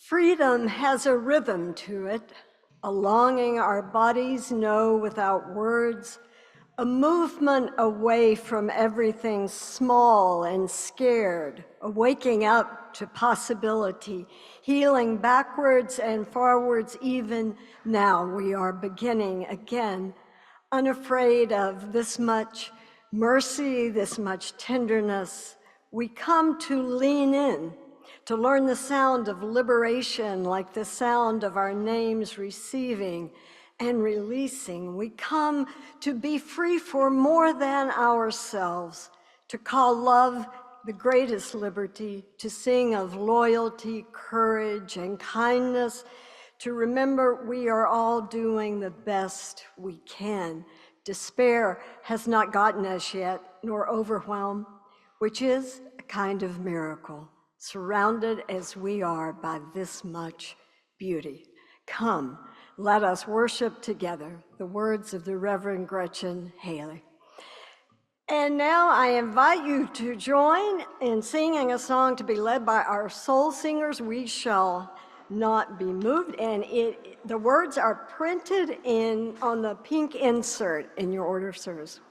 Freedom has a rhythm to it, a longing our bodies know without words, a movement away from everything small and scared, a waking up to possibility, healing backwards and forwards. Even now we are beginning again, unafraid of this much mercy, this much tenderness. We come to lean in, to learn the sound of liberation, like the sound of our names receiving and releasing. We come to be free for more than ourselves, to call love the greatest liberty, to sing of loyalty, courage, and kindness, to remember we are all doing the best we can. Despair has not gotten us yet, nor overwhelm, which is a kind of miracle, surrounded as we are by this much beauty. Come, let us worship together, the words of the Reverend Gretchen Haley. And now I invite you to join in singing a song to be led by our soul singers, We Shall Not Be Moved. And the words are printed on the pink insert in your order of service.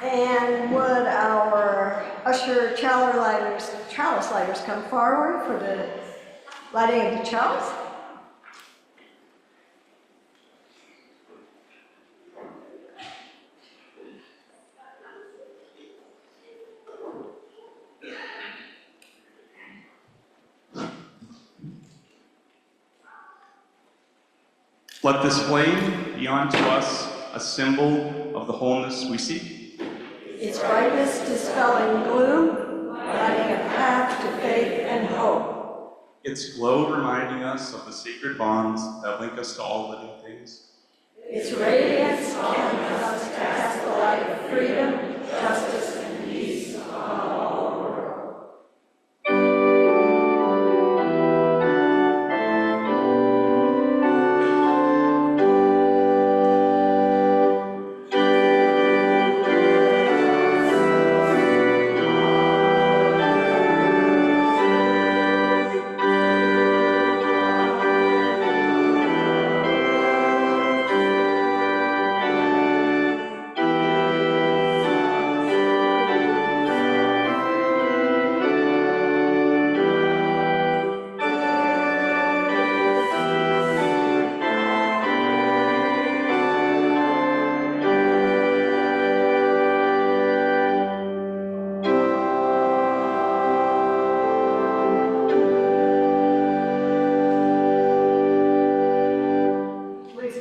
And would our chalice lighters come forward for the lighting of the chalice? Let this flame be unto us a symbol of the wholeness we seek. Its brightness dispelling gloom, lighting a path to faith and hope. Its glow reminding us of the sacred bonds that link us to all living things. Its radiance calling us to cast the light of freedom, justice, and peace upon all the world.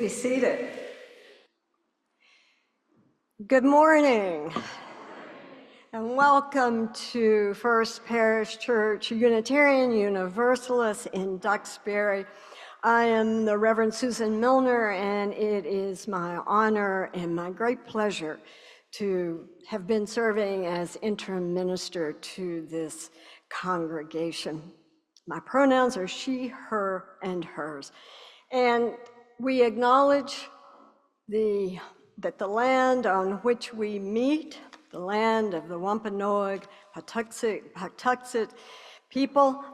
be seated. Good morning, and welcome to First Parish Church, Unitarian Universalist in Duxbury. I am the Reverend Susan Milner, and it is my honor and my great pleasure to have been serving as interim minister to this congregation. My pronouns are she, her, and hers. And we acknowledge that the land on which we meet, the land of the Wampanoag, Patuxet people,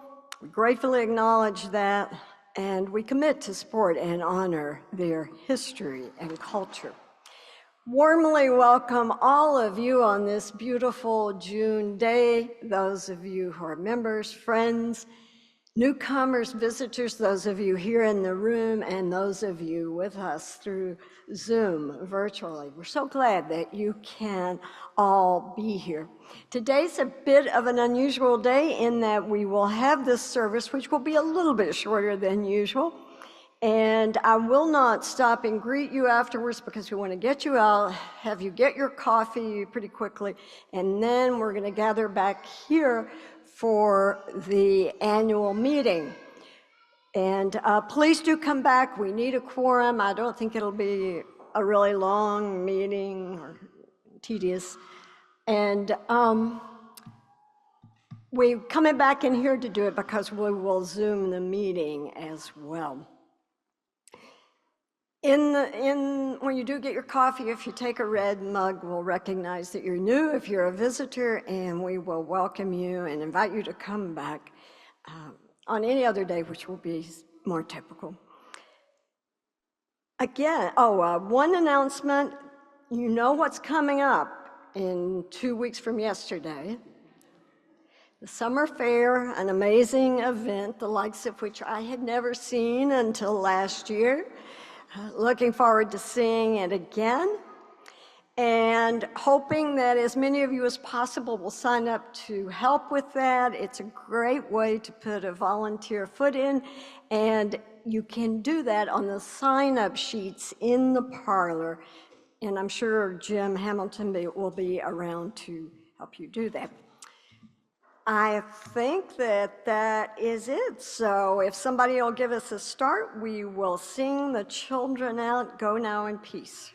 we gratefully acknowledge that, and we commit to support and honor their history and culture. Warmly welcome all of you on this beautiful June day, those of you who are members, friends, newcomers, visitors, those of you here in the room, and those of you with us through Zoom virtually. We're so glad that you can all be here. Today's a bit of an unusual day in that we will have this service, which will be a little bit shorter than usual. And I will not stop and greet you afterwards because we want to get you out, have you get your coffee pretty quickly, and then we're going to gather back here for the annual meeting. And please do come back. We need a quorum. I don't think it'll be a really long meeting or tedious. And we're coming back in here to do it because we will Zoom the meeting as well. When you do get your coffee, if you take a red mug, we'll recognize that you're new if you're a visitor, and we will welcome you and invite you to come back on any other day, which will be more typical. Again, one announcement. You know what's coming up in 2 weeks from yesterday. The Summer Fair, an amazing event, the likes of which I had never seen until last year. Looking forward to seeing it again, and hoping that as many of you as possible will sign up to help with that. It's a great way to put a volunteer foot in, and you can do that on the sign-up sheets in the parlor, and I'm sure Jim Hamilton will be around to help you do that. I think that is it. So if somebody will give us a start, we will sing the children out, Go Now in Peace.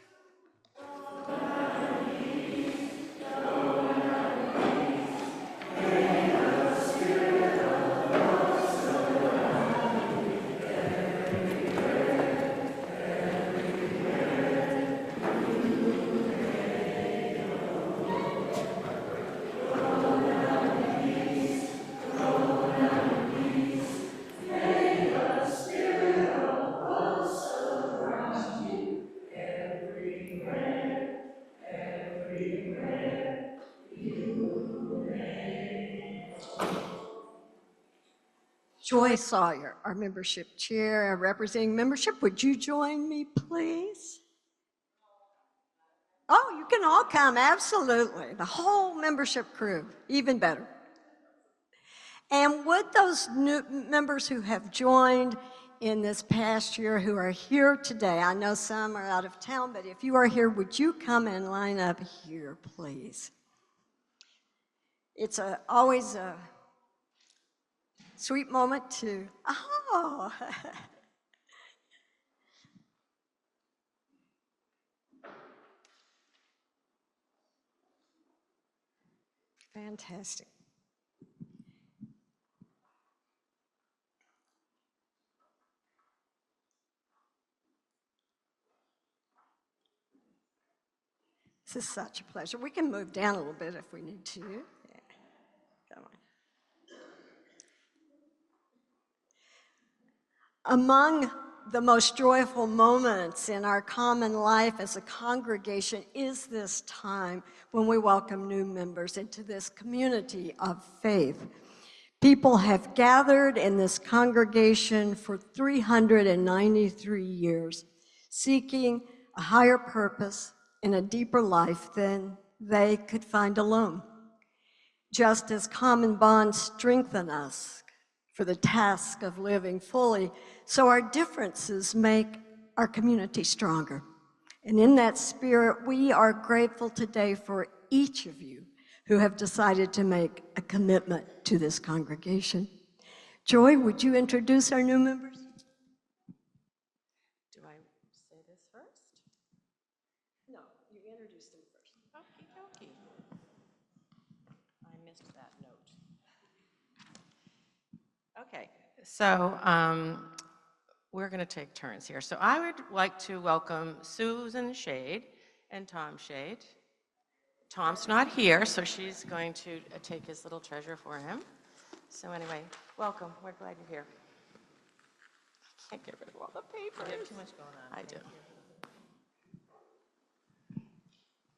Joy Sawyer, our membership chair, representing membership, would you join me, please? Oh, you can all come, absolutely. The whole membership crew, even better. And would those new members who have joined in this past year who are here today, I know some are out of town, but if you are here, would you come and line up here, please? It's always a sweet moment to, oh. Fantastic. This is such a pleasure. We can move down a little bit if we need to. Yeah. Come on. Among the most joyful moments in our common life as a congregation is this time when we welcome new members into this community of faith. People have gathered in this congregation for 393 years, seeking a higher purpose and a deeper life than they could find alone. Just as common bonds strengthen us for the task of living fully, so our differences make our community stronger. And in that spirit, we are grateful today for each of you who have decided to make a commitment to this congregation. Joy, would you introduce our new members? Do I say this first? No, you introduce them first. Okie dokie. I missed that note. Okay, so we're going to take turns here. So I would like to welcome Susan Shade and Tom Shade. Tom's not here, so she's going to take his little treasure for him. So anyway, welcome. We're glad you're here. I can't get rid of all the papers. You have too much going on. I do.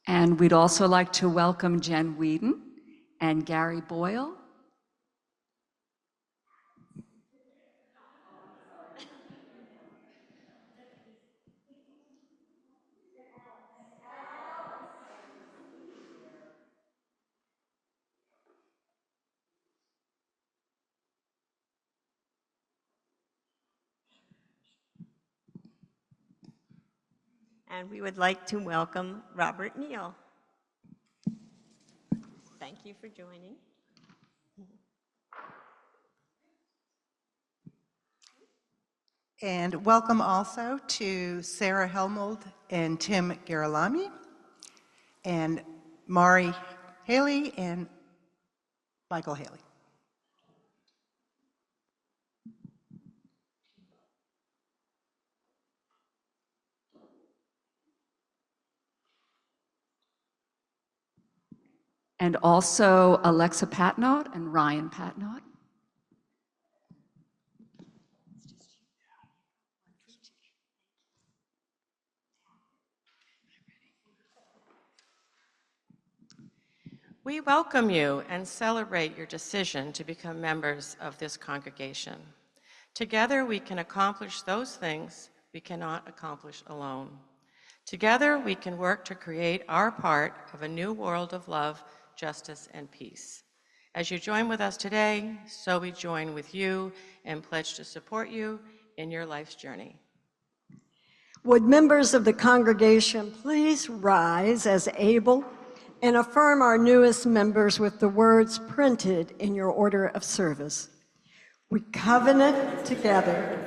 And we'd also like to welcome Jen Whedon and Gary Boyle. And we would like to welcome Robert Neal. Thank you for joining. And welcome also to Sarah Helmold and Tim Garalami, and Mari Haley and Michael Haley. And also Alexa Patnott and Ryan Patnott. We welcome you and celebrate your decision to become members of this congregation. Together we can accomplish those things we cannot accomplish alone. Together we can work to create our part of a new world of love, justice, and peace. As you join with us today, so we join with you and pledge to support you in your life's journey. Would members of the congregation please rise as able and affirm our newest members with the words printed in your order of service. We covenant together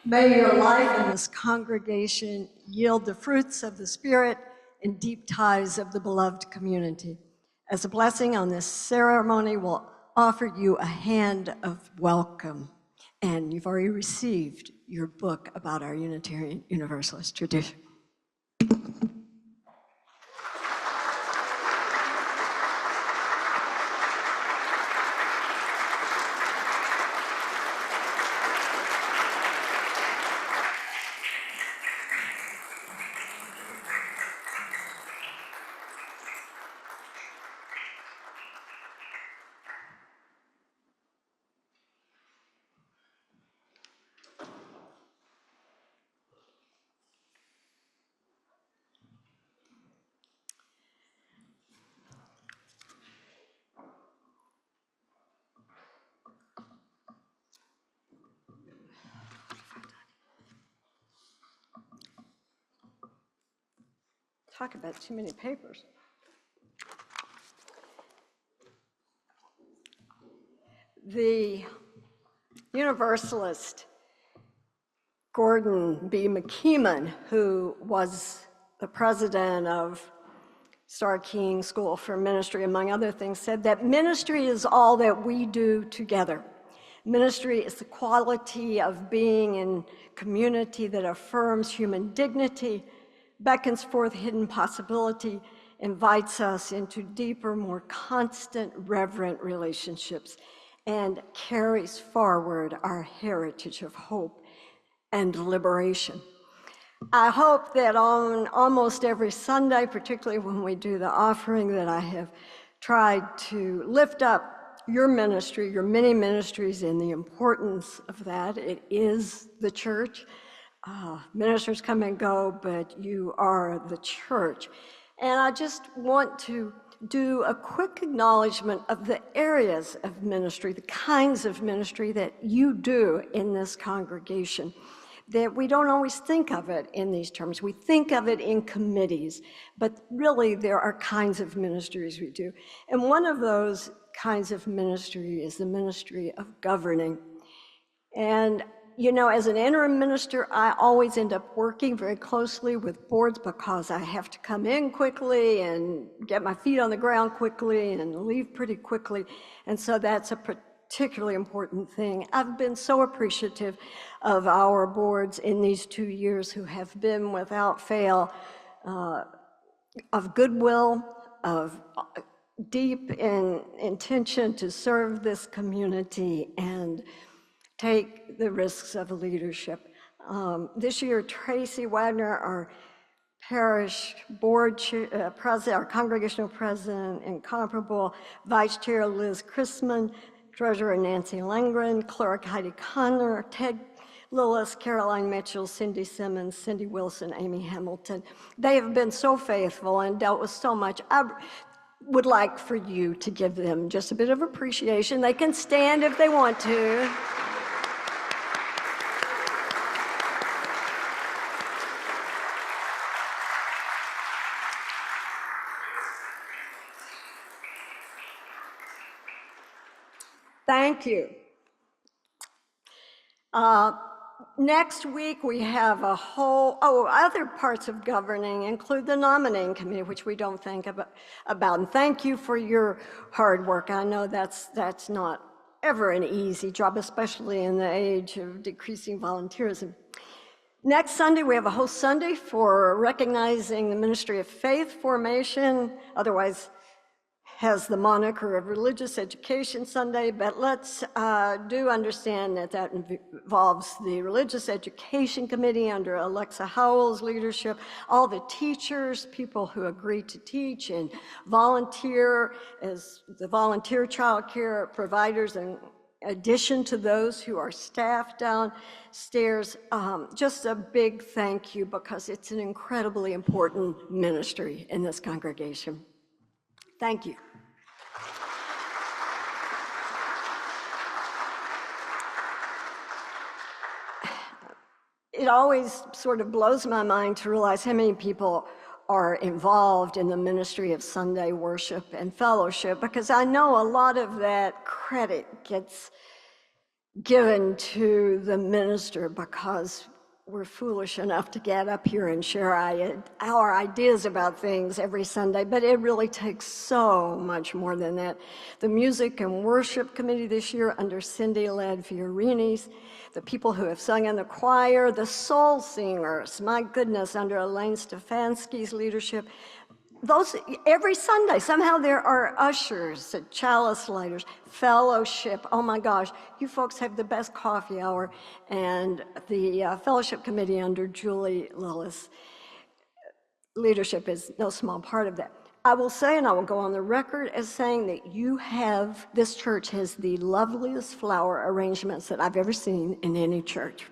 May your life in this congregation yield the fruits of the Spirit and deep ties of the beloved community. As a blessing on this ceremony, we'll offer you a hand of welcome. And you've already received your book about our Unitarian Universalist tradition. Talk about too many papers. The Universalist Gordon B. McKeeman, who was the president of Starr King School for Ministry, among other things, said that ministry is all that we do together. Ministry is the quality of being in community that affirms human dignity, beckons forth hidden possibility, invites us into deeper, more constant, reverent relationships, and carries forward our heritage of hope and liberation. I hope that on almost every Sunday, particularly when we do the offering, that I have tried to lift up your ministry, your many ministries, and the importance of that. It is the church. Ministers come and go, but you are the church. And I just want to do a quick acknowledgement of the areas of ministry, the kinds of ministry that you do in this congregation, that we don't always think of it in these terms. We think of it in committees, but really there are kinds of ministries we do. And one of those kinds of ministry is the ministry of governing. And you know, as an interim minister, I always end up working very closely with boards because I have to come in quickly and get my feet on the ground quickly and leave pretty quickly. And so that's a particularly important thing. I've been so appreciative of our boards in these 2 years who have been without fail of goodwill, of deep intention to serve this community and take the risks of leadership. This year, Tracy Wagner, our parish board president, our congregational president, incomparable vice chair Liz Chrisman, treasurer Nancy Langren, clerk Heidi Conner, Ted Lillis, Caroline Mitchell, Cindy Simmons, Cindy Wilson, Amy Hamilton. They have been so faithful and dealt with so much. I would like for you to give them just a bit of appreciation. They can stand if they want to. Thank you. Next week, we have a whole, other parts of governing include the nominating committee, which we don't think about. And thank you for your hard work. I know that's not ever an easy job, especially in the age of decreasing volunteerism. Next Sunday, we have a whole Sunday for recognizing the Ministry of Faith Formation, otherwise has the moniker of Religious Education Sunday, but let's do understand that that involves the Religious Education Committee under Alexa Howell's leadership, all the teachers, people who agree to teach and volunteer as the volunteer child care providers, in addition to those who are staff downstairs. Just a big thank you, because it's an incredibly important ministry in this congregation. Thank you. It always sort of blows my mind to realize how many people are involved in the ministry of Sunday worship and fellowship, because I know a lot of that credit gets given to the minister because we're foolish enough to get up here and share our ideas about things every Sunday, but it really takes so much more than that. The Music and Worship Committee this year under Cindy led Fiorini's, the people who have sung in the choir, the soul singers, my goodness, under Elaine Stefanski's leadership. Those, every Sunday, somehow there are ushers, chalice lighters, fellowship. Oh my gosh, you folks have the best coffee hour. And the fellowship committee under Julie Lillis' leadership is no small part of that. I will say, and I will go on the record as saying that this church has the loveliest flower arrangements that I've ever seen in any church.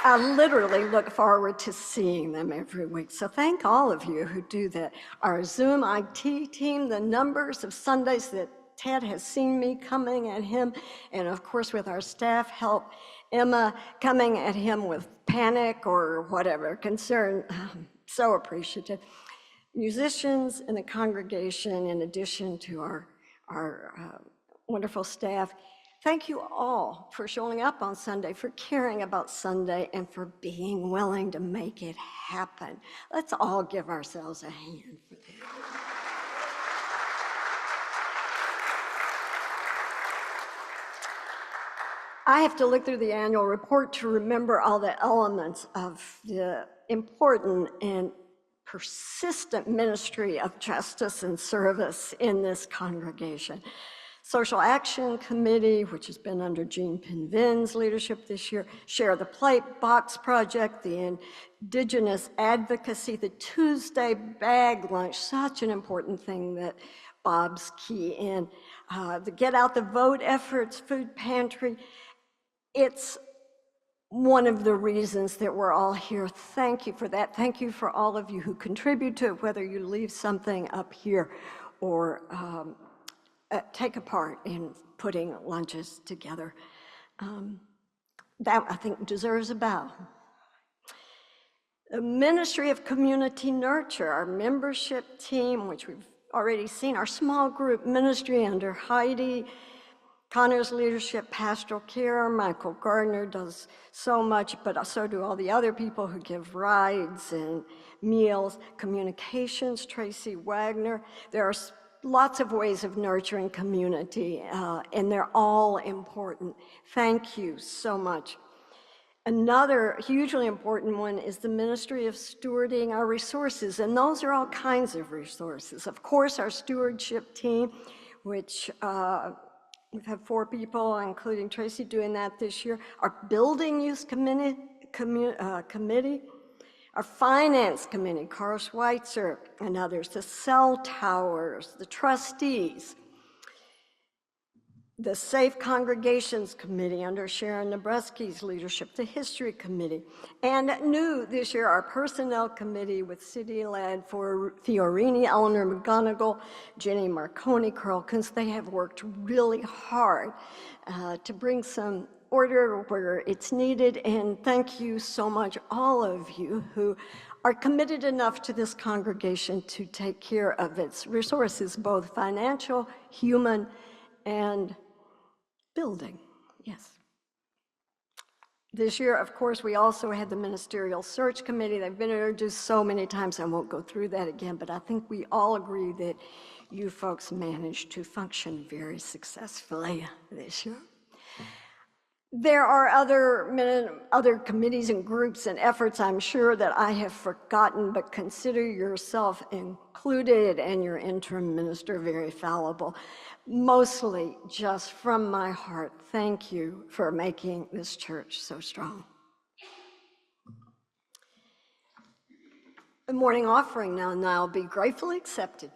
I literally look forward to seeing them every week. So thank all of you who do that. Our Zoom IT team, the numbers of Sundays that Ted has seen me coming at him, and of course with our staff help, Emma coming at him with panic or whatever, concern, so appreciative. Musicians in the congregation, in addition to our wonderful staff, thank you all for showing up on Sunday, for caring about Sunday, and for being willing to make it happen. Let's all give ourselves a hand for that. I have to look through the annual report to remember all the elements of the important and persistent ministry of justice and service in this congregation. Social Action Committee, which has been under Jean Pinvin's leadership this year, Share the Plate Box Project, the Indigenous Advocacy, the Tuesday Bag Lunch, such an important thing that Bob's key in, the Get Out the Vote efforts, Food Pantry. It's one of the reasons that we're all here. Thank you for that. Thank you for all of you who contribute to it, whether you leave something up here or take a part in putting lunches together. That, I think, deserves a bow. The Ministry of Community Nurture, our membership team, which we've already seen, our small group ministry under Heidi Connor's leadership, pastoral care. Michael Gardner does so much, but so do all the other people who give rides and meals. Communications, Tracy Wagner. There are lots of ways of nurturing community, and they're all important. Thank you so much. Another hugely important one is the Ministry of Stewarding Our Resources, and those are all kinds of resources. Of course, our stewardship team, which we've had 4 people, including Tracy, doing that this year. Our Building Use Committee, our Finance Committee, Carl Schweitzer and others, the cell towers, the trustees, the Safe Congregations Committee under Sharon Nabreski's leadership, the History Committee, and new this year, our Personnel Committee with City-led for Fiorini, Eleanor McGonigal, Jenny Marconi, Carl Kuntz. They have worked really hard to bring some order where it's needed, and thank you so much, all of you who are committed enough to this congregation to take care of its resources, both financial, human, and building, yes. This year, of course, we also had the Ministerial Search Committee. They've been introduced so many times, I won't go through that again, but I think we all agree that you folks managed to function very successfully this year. There are other committees and groups and efforts, I'm sure, that I have forgotten, but consider yourself included and your interim minister very fallible. Mostly just from my heart, thank you for making this church so strong. The morning offering now will be gratefully accepted.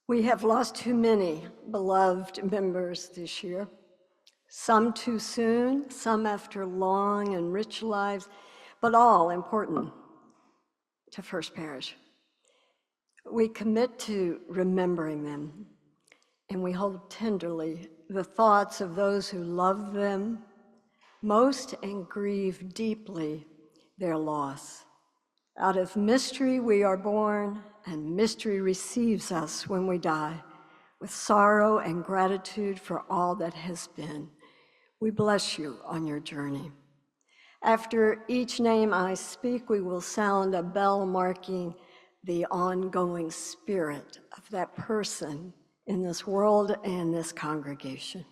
We have lost too many beloved members this year, some too soon, some after long and rich lives, but all important to First Parish. We commit to remembering them, and we hold tenderly the thoughts of those who love them most and grieve deeply their loss. Out of mystery we are born, and mystery receives us when we die, with sorrow and gratitude for all that has been. We bless you on your journey. After each name I speak, we will sound a bell marking the ongoing spirit of that person in this world and this congregation.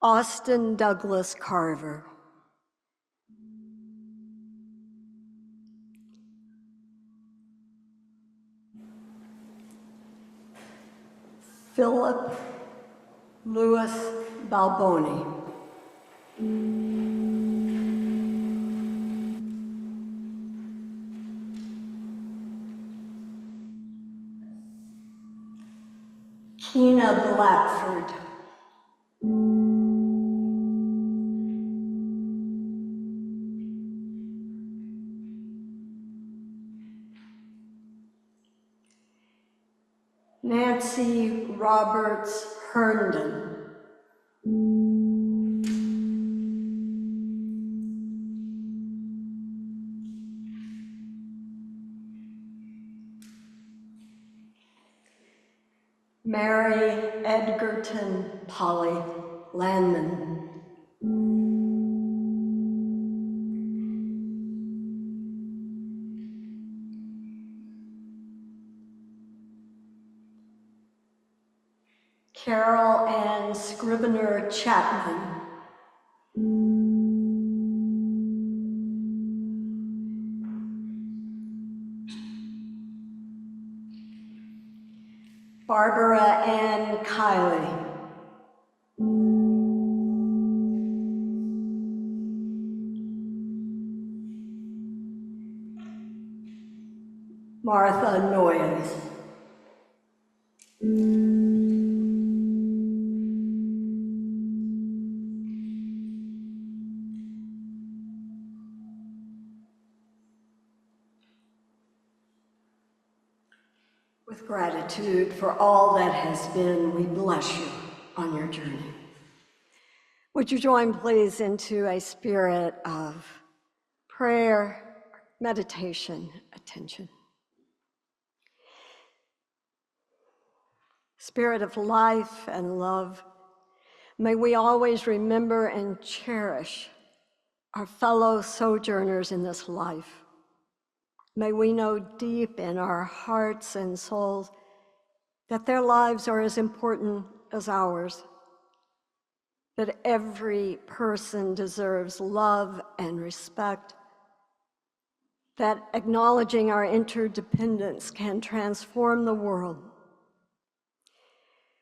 Austin Douglas Carver. Philip Louis Balboni. Keena Blackford. Nancy Roberts Herndon. Mary Edgerton Polly Landman. Carol Ann Scrivener Chapman. Barbara Ann Kiley. Martha Noyes. With gratitude for all that has been, we bless you on your journey. Would you join, please, into a spirit of prayer, meditation, attention. Spirit of life and love, may we always remember and cherish our fellow sojourners in this life. May we know deep in our hearts and souls that their lives are as important as ours, that every person deserves love and respect, that acknowledging our interdependence can transform the world.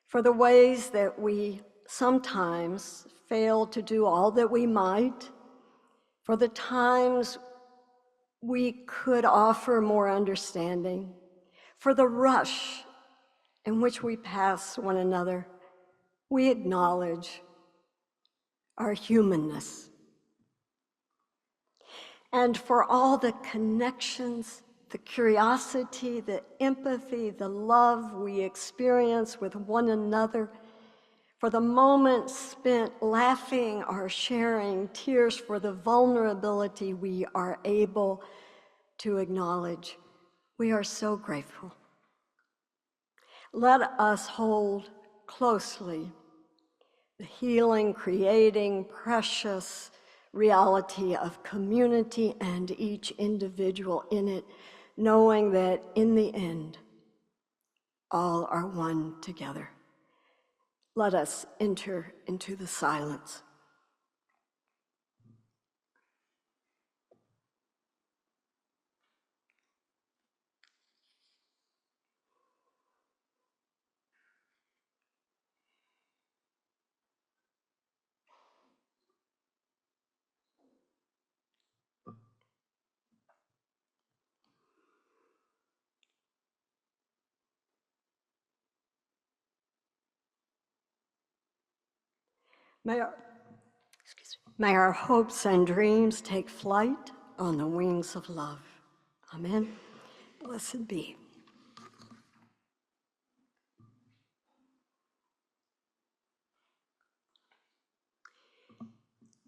For the ways that we sometimes fail to do all that we might, for the times we could offer more understanding, for the rush in which we pass one another, we acknowledge our humanness. And for all the connections, the curiosity, the empathy, the love we experience with one another, for the moments spent laughing or sharing tears, for the vulnerability we are able to acknowledge, we are so grateful. Let us hold closely the healing, creating, precious reality of community and each individual in it, knowing that in the end, all are one together. Let us enter into the silence. May our, may our hopes and dreams take flight on the wings of love. Amen. Blessed be.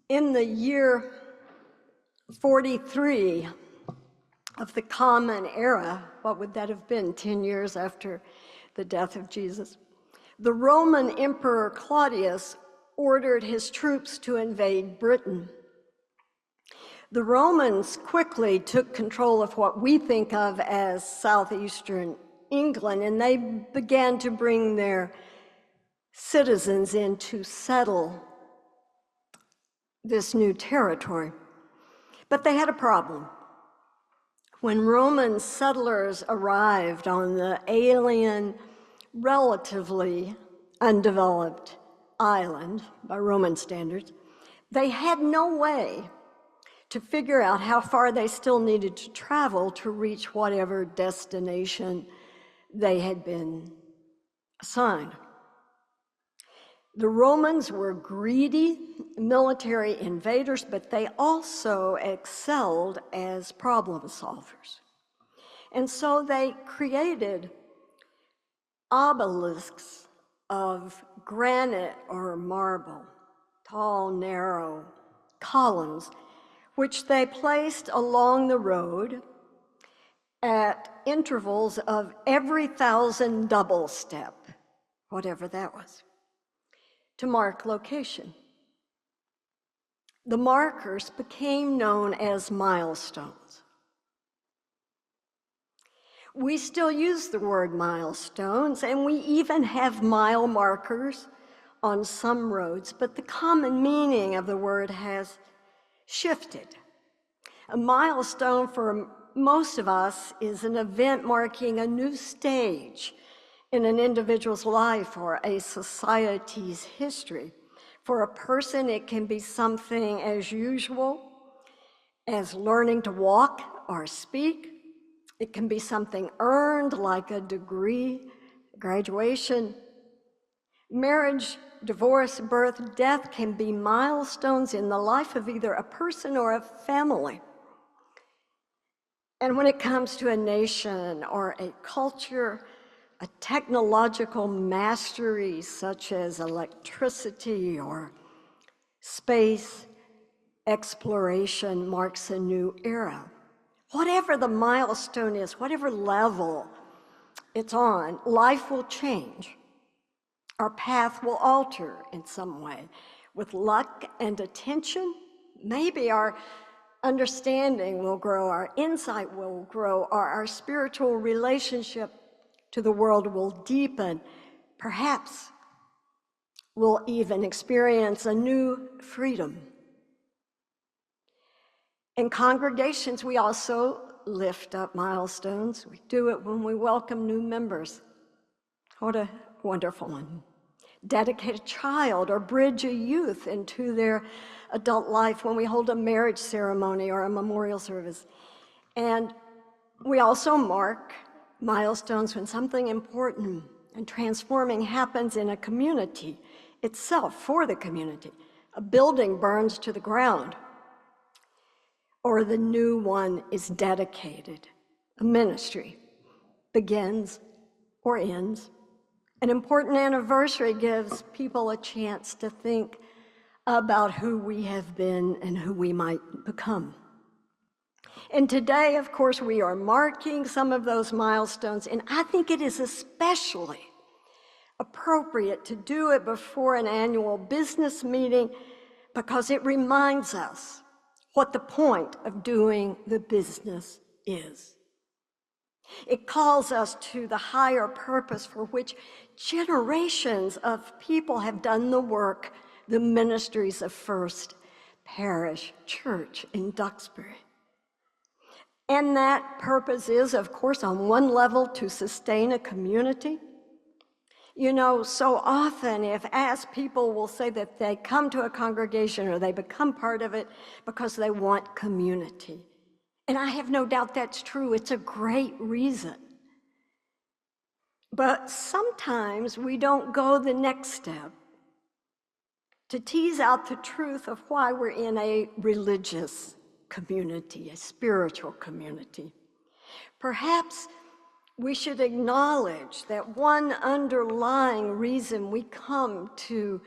In the year 43 of the Common Era, what would that have been, 10 years after the death of Jesus? The Roman Emperor Claudius ordered his troops to invade Britain. The Romans quickly took control of what we think of as southeastern England, and they began to bring their citizens in to settle this new territory. But they had a problem. When Roman settlers arrived on the alien, relatively undeveloped island by Roman standards, they had no way to figure out how far they still needed to travel to reach whatever destination they had been assigned. The Romans were greedy military invaders, but they also excelled as problem solvers. And so they created obelisks of granite or marble, tall, narrow columns, which they placed along the road at intervals of every 1,000 double step, whatever that was, to mark location. The markers became known as milestones. We still use the word milestones, and we even have mile markers on some roads, but the common meaning of the word has shifted. A milestone for most of us is an event marking a new stage in an individual's life or a society's history. For a person, it can be something as usual as learning to walk or speak. It can be something earned, like a degree, graduation. Marriage, divorce, birth, death can be milestones in the life of either a person or a family. And when it comes to a nation or a culture, a technological mastery such as electricity or space exploration marks a new era. Whatever the milestone is, whatever level it's on, life will change. Our path will alter in some way. With luck and attention, maybe our understanding will grow, our insight will grow, or our spiritual relationship to the world will deepen. Perhaps we'll even experience a new freedom. In congregations, we also lift up milestones. We do it when we welcome new members. What a wonderful one. Dedicate a child or bridge a youth into their adult life when we hold a marriage ceremony or a memorial service. And we also mark milestones when something important and transforming happens in a community itself, for the community. A building burns to the ground, or the new one is dedicated. A ministry begins or ends. An important anniversary gives people a chance to think about who we have been and who we might become. And today, of course, we are marking some of those milestones, and I think it is especially appropriate to do it before an annual business meeting because it reminds us what the point of doing the business is. It calls us to the higher purpose for which generations of people have done the work, the ministries of First Parish Church in Duxbury. And that purpose is, of course, on one level, to sustain a community. You know, so often if asked, people will say that they come to a congregation or they become part of it because they want community. And I have no doubt that's true. It's a great reason. But sometimes we don't go the next step. to tease out the truth of why we're in a religious community, a spiritual community. Perhaps we should acknowledge that one underlying reason we come to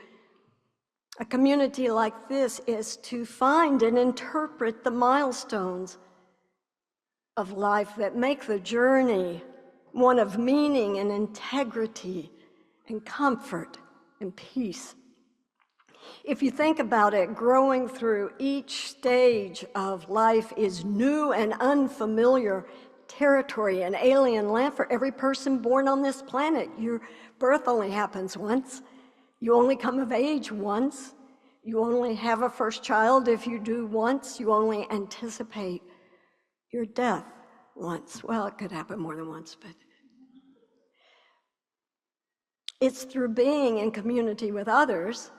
a community like this is to find and interpret the milestones of life that make the journey one of meaning and integrity and comfort and peace. If you think about it, growing through each stage of life is new and unfamiliar territory, an alien land for every person born on this planet. Your birth only happens once. You only come of age once. You only have a first child if you do once. You only anticipate your death once. Well, it could happen more than once, but it's through being in community with others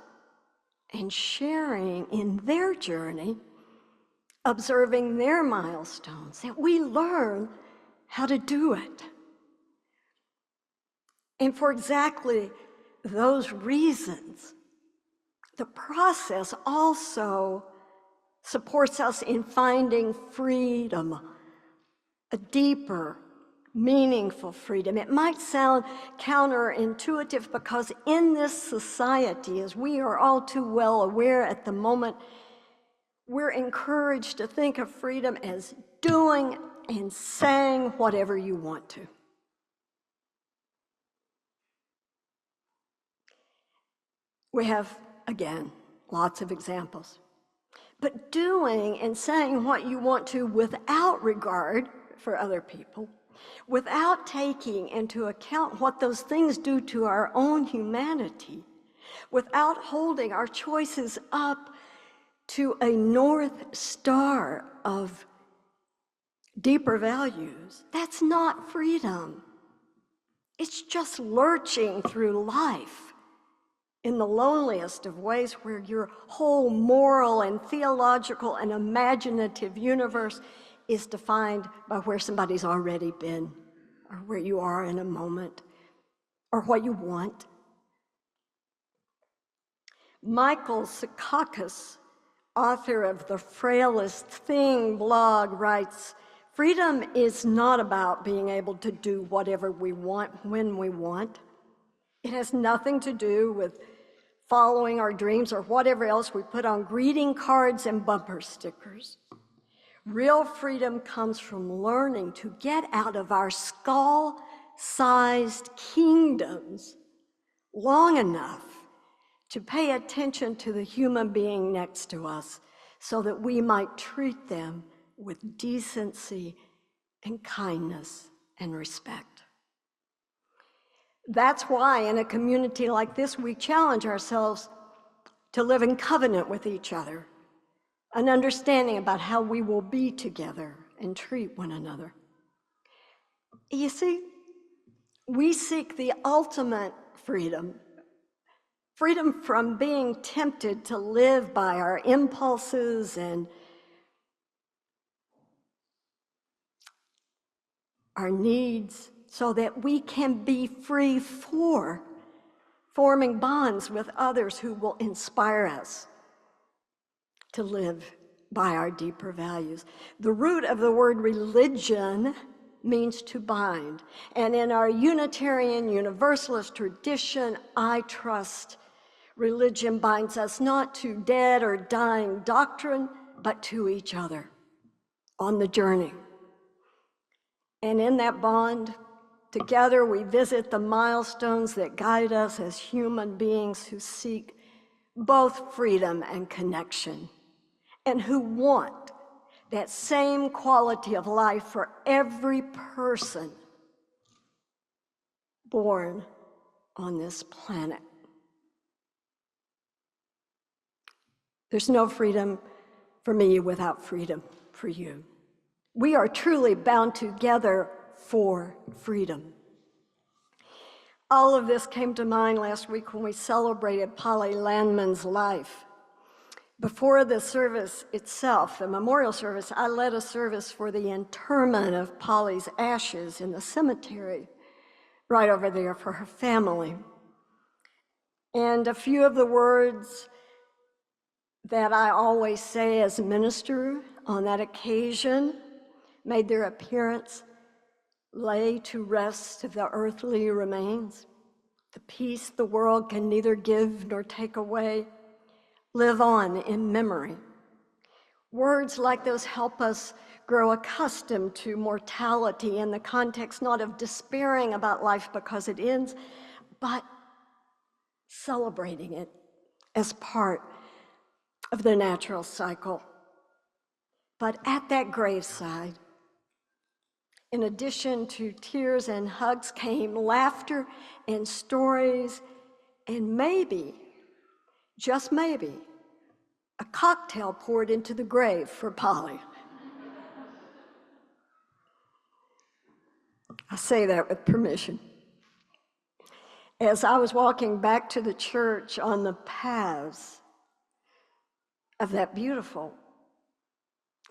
and sharing in their journey, observing their milestones, that we learn how to do it. And for exactly those reasons, the process also supports us in finding freedom, a deeper, meaningful freedom. It might sound counterintuitive because in this society, as we are all too well aware at the moment, we're encouraged to think of freedom as doing and saying whatever you want to. We have, again, lots of examples. But doing and saying what you want to without regard for other people, without taking into account what those things do to our own humanity, without holding our choices up to a North Star of deeper values, that's not freedom. It's just lurching through life in the loneliest of ways, where your whole moral and theological and imaginative universe is defined by where somebody's already been, or where you are in a moment, or what you want. Michael Secaucus, author of The Frailest Thing blog, writes, "Freedom is not about being able to do whatever we want when we want. It has nothing to do with following our dreams or whatever else we put on greeting cards and bumper stickers. Real freedom comes from learning to get out of our skull-sized kingdoms long enough to pay attention to the human being next to us so that we might treat them with decency and kindness and respect." That's why in a community like this, we challenge ourselves to live in covenant with each other, an understanding about how we will be together and treat one another. You see, we seek the ultimate freedom, freedom from being tempted to live by our impulses and our needs, so that we can be free for forming bonds with others who will inspire us to live by our deeper values. The root of the word religion means to bind. And in our Unitarian Universalist tradition, I trust religion binds us not to dead or dying doctrine, but to each other on the journey. And in that bond, together we visit the milestones that guide us as human beings who seek both freedom and connection, and who want that same quality of life for every person born on this planet. There's no freedom for me without freedom for you. We are truly bound together for freedom. All of this came to mind last week when we celebrated Polly Landman's life. Before the service itself, the memorial service, I led a service for the interment of Polly's ashes in the cemetery right over there for her family. And a few of the words that I always say as a minister on that occasion made their appearance, lay to rest the earthly remains. The peace the world can neither give nor take away, live on in memory. Words like those help us grow accustomed to mortality in the context not of despairing about life because it ends, but celebrating it as part of the natural cycle. But at that graveside, in addition to tears and hugs, came laughter and stories, and maybe, just maybe, a cocktail poured into the grave for Polly. I say that with permission. As I was walking back to the church on the paths of that beautiful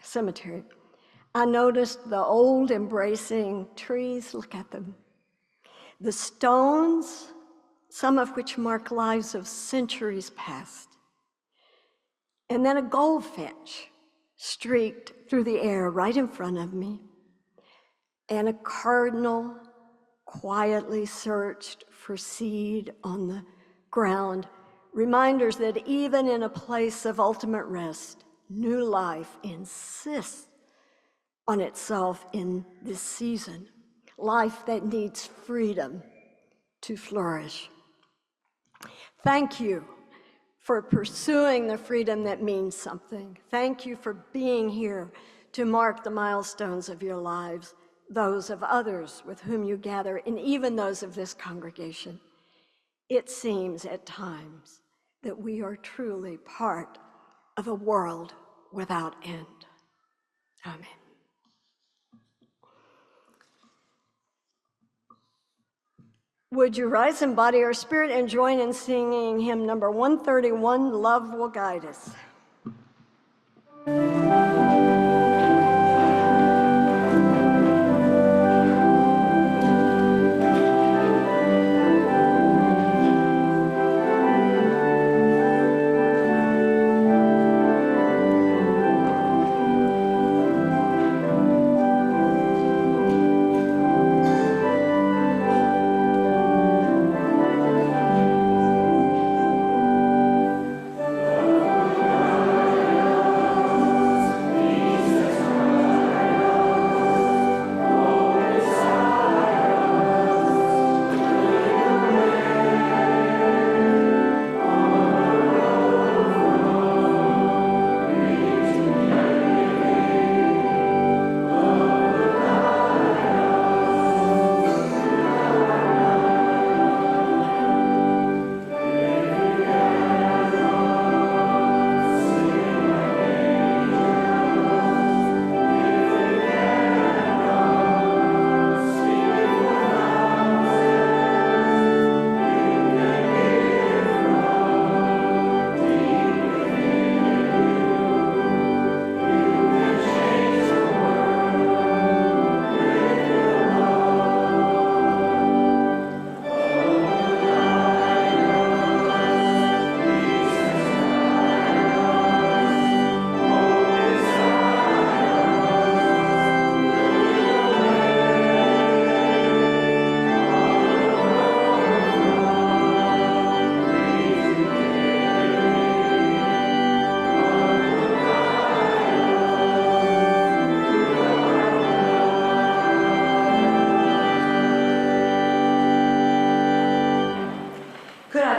cemetery, I noticed the old embracing trees. Look at them. The stones, some of which mark lives of centuries past. And then a goldfinch streaked through the air right in front of me. And a cardinal quietly searched for seed on the ground. Reminders that even in a place of ultimate rest, new life insists on itself in this season. Life that needs freedom to flourish. Thank you for pursuing the freedom that means something. Thank you for being here to mark the milestones of your lives, those of others with whom you gather, and even those of this congregation. It seems at times that we are truly part of a world without end. Amen. Would you rise in body or spirit and join in singing hymn number 131, Love Will Guide Us.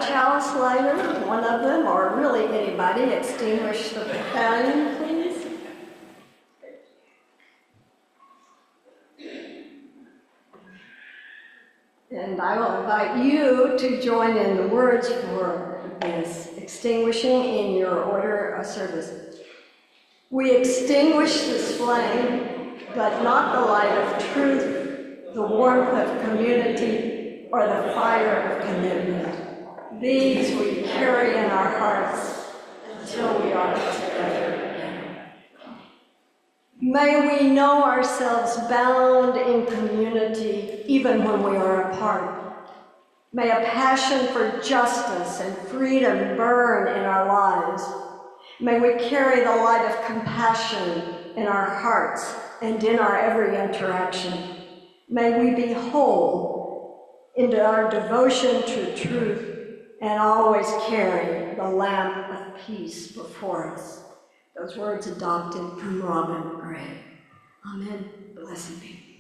Chalice lighter, one of them, or really anybody, extinguish the battalion, please. And I will invite you to join in the words for this extinguishing in your order of service. We extinguish this flame, but not the light of truth, the warmth of community, or the fire of commitment. These we carry in our hearts until we are together again. May we know ourselves bound in community even when we are apart. May a passion for justice and freedom burn in our lives. May we carry the light of compassion in our hearts and in our every interaction. May we be whole into our devotion to truth and always carry the lamp of peace before us. Those words adopted from Robin Gray. Amen. Blessed be.